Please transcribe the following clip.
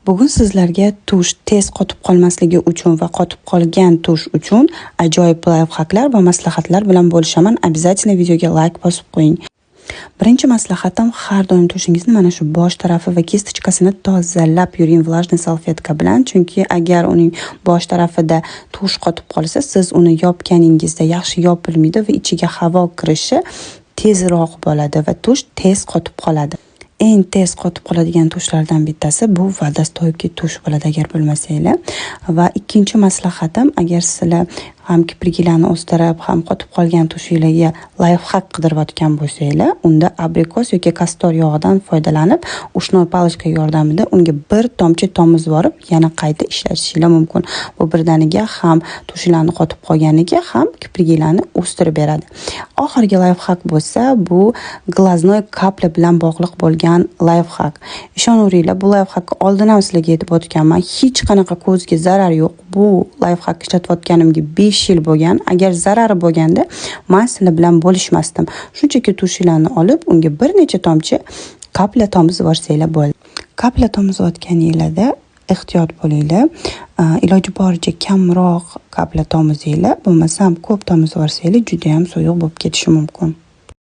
Bugun sizlarga tush tez qotib qolmasligi uchun va qotib qolgan tush uchun ajoyib layfhaklar va maslahatlar bilan bo'lishaman. Обязательно videoga like bosib qo'ying. Birinchi maslahatim, har doim tushingizni mana shu bosh tarafi va kistichkasini tozalab yuring влажный salfetka bilan, chunki agar uning bosh tarafida tush qotib qolsa, siz uni yopganingizda yaxshi yopilmaydi va ichiga havo kirishi tezroq bo'ladi va tush tez qotib qoladi. Eng tez qotib qoladigan tushlardan bittasi bu vodostoyskiy tush bo'ladi, agar bilmasanglar. Va ikkinchi maslahatim, agar sizlar ham kipriklarni o'stirib, ham qotib qolgan tushingizga layfhak qidirayotgan bo'lsanglar, unda abrikos yoki kastor yog'idan foydalanib, ushnoy palochka yordamida unga bir tomchi tomiz borib, yana qayta ishlatishingiz mumkin. Bu birdaniga ham tushlarni qotib qolganiga, ham kipriklarni o'stirib beradi. Oxirgi layfhak bo'lsa, bu glaznoy kapla bilan bog'liq bo'lgan layfhak. Ishonaveringlar, bu layfhakni oldin ham sizlarga aytib o'tganman. Hech qanaqa ko'zga zarar yo'q. Bu layfhak ishlatayotganimga 5 yil bo'lgan. Agar zarari bo'lganda, men sizlar bilan bo'lishmasdim. Shunchaki tushlarni olib, unga bir necha tomchi kapla tomiz borsanglar bo'ldi. Kapla tomizayotganingizda ehtiyot bo'linglar. Iloji boricha kamroq kapla tomizinglar, bo'lmasam ko'p tomiz borsanglar juda ham so'yiq bo'lib ketishi mumkin.